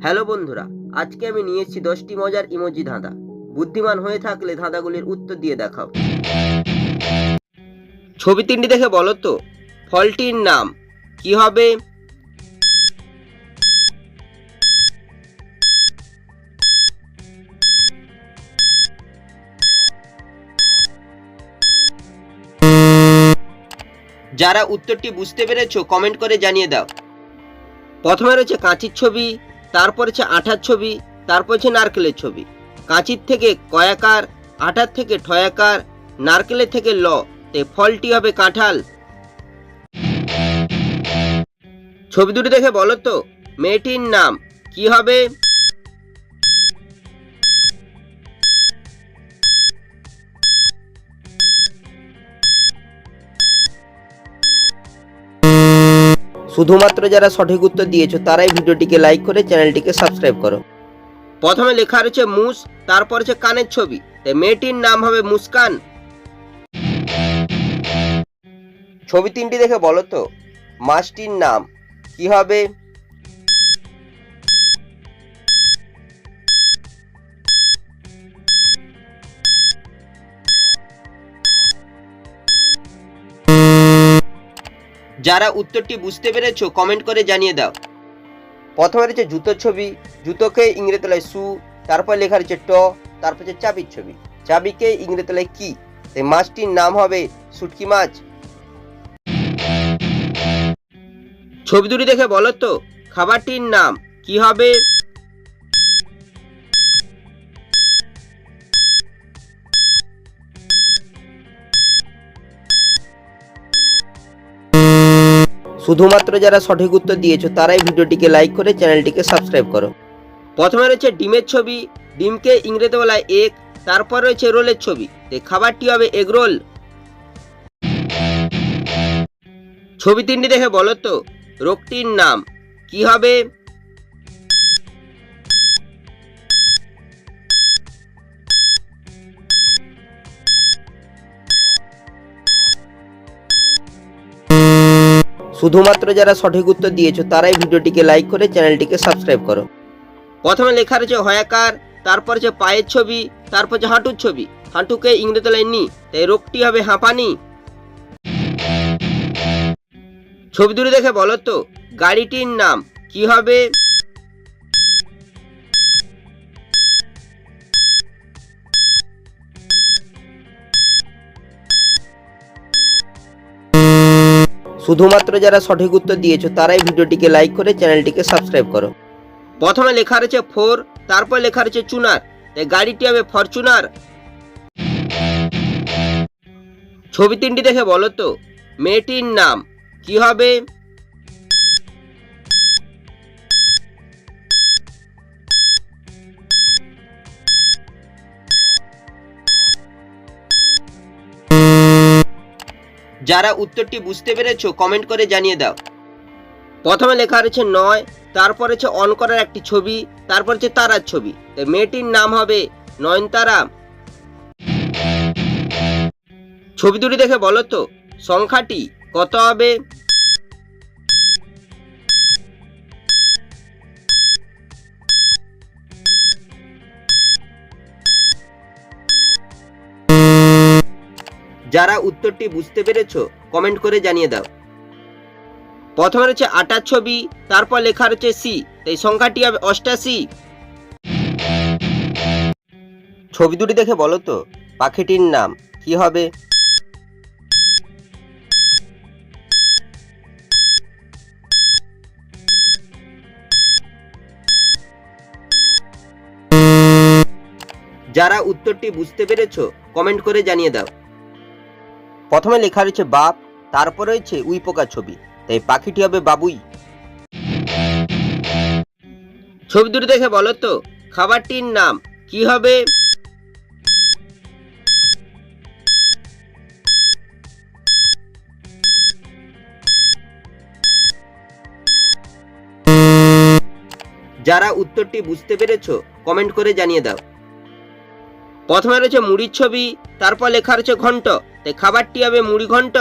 Hello বন্ধুরা, আজকে আমি নিয়ে এসেছি 10টি মজার ইমোজি ধাঁধা। বুদ্ধিমান হয়ে থাকলে ধাঁধাগুলির উত্তর দিয়ে দেখাও। ছবি তিনটি দেখে বলো তো ফলটির নাম কি হবে? যারা উত্তরটি বুঝতে পেরেছো কমেন্ট করে জানিয়ে দাও। প্রথমে রয়েছে কাঁচির ছবি, তারপর হচ্ছে আঠার ছবি, তারপর হচ্ছে নারকেলের ছবি। কাঁচির থেকে কয়াকার, আঠার থেকে ঠয়াকার, নারকেলের থেকে ল, তে ফলটি হবে কাঁঠাল। ছবি দুটি দেখে বলো তো মেয়েটির নাম কি হবে? শুধুমাত্র যারা সঠিক উত্তর দিয়েছো তারাই ভিডিওটিকে লাইক করে চ্যানেলটিকে সাবস্ক্রাইব করো। প্রথমে লেখা রয়েছে মুস, তারপর হচ্ছে কানের ছবি, তাই মেয়েটির নাম হবে মুস্কান। ছবি তিনটি দেখে বলো তো মাছটির নাম কি হবে? যারা উত্তরটি বুঝতে পেরেছো কমেন্ট করে জানিয়ে দাও। প্রথমে রয়েছে জুতোর ছবি, জুতোকে ইংরেজি শু, তারপর লেখা রয়েছে ট, তারপর হচ্ছে চাবির ছবি, চাবিকে ইংরেজি কি, তাই মাছটির নাম হবে শুটকি মাছ। ছবি দুটি দেখে বলো তো খাবারটির নাম কি হবে? শুধুমাত্র যারা সঠিক উত্তর দিয়েছো তারাই ভিডিওটিকে লাইক করে চ্যানেলটিকে সাবস্ক্রাইব করো। প্রথমে রয়েছে ডিমের ছবি, ডিমকে ইংরেজি বলায় এগ, তারপর রয়েছে রোলের ছবি, তাই খাবারটি হবে এগ রোল। ছবি তিনটি দেখে বলো তো রোগটির নাম কি হবে? শুধুমাত্র যারা সঠিক উত্তর দিয়েছো তারাই ভিডিওটিকে লাইক করে চ্যানেলটিকে সাবস্ক্রাইব করো। প্রথমে লেখা রয়েছে হয়াকার, তারপর হচ্ছে পায়ের ছবি, তারপর হচ্ছে হাঁটুর ছবি, হাঁটুকে ইংরেজি নি, তাই রোগটি হবে হাঁপানি। ছবি দুটি দেখে বলো তো গাড়িটির নাম কি হবে? শুধুমাত্র যারা সঠিক উত্তর দিয়েছো তারাই ভিডিওটিকে লাইক করে চ্যানেলটিকে সাবস্ক্রাইব করো। প্রথমে লেখা রয়েছে ফোর, তারপর লেখা রয়েছে চুনার, তাই গাড়িটি হবে ফরচুনার। ছবি তিনটি দেখে বলো তো মেয়েটির নাম কি হবে? যারা উত্তরটি বুঝতে পেরেছো কমেন্ট করে জানিয়ে দাও। প্রথমে লেখা রয়েছে নয়, তারপর হচ্ছে অন করার একটি ছবি, তারপর হচ্ছে তারার ছবি, তাই মেয়েটির নাম হবে নয়নতারা। ছবি দুটি দেখে বলো তো সংখ্যাটি কত হবে? যারা উত্তরটি বুঝতে পেরেছো কমেন্ট করে জানিয়ে দাও। প্রথমে রয়েছে আটার ছবি, তারপর লেখা রয়েছে সি, তাই সংখ্যাটি হবে 88। ছবি দুটি দেখে বলো তো পাখিটির নাম কি হবে? যারা উত্তরটি বুঝতে পেরেছো কমেন্ট করে জানিয়ে দাও। প্রথমে লেখা রয়েছে বাপ, তারপর রয়েছে উই পোকার ছবি, তাই পাখিটি হবে বাবুই। ছবি দুটি দেখে বলো তো খাবারটির নাম কি হবে? যারা উত্তরটি বুঝতে পেরেছো কমেন্ট করে জানিয়ে দাও। প্রথমে রয়েছে মুড়ির ছবি, তারপর লেখা রয়েছে ঘন্ট, তাই খাবারটি হবে মুড়ি ঘন্ট।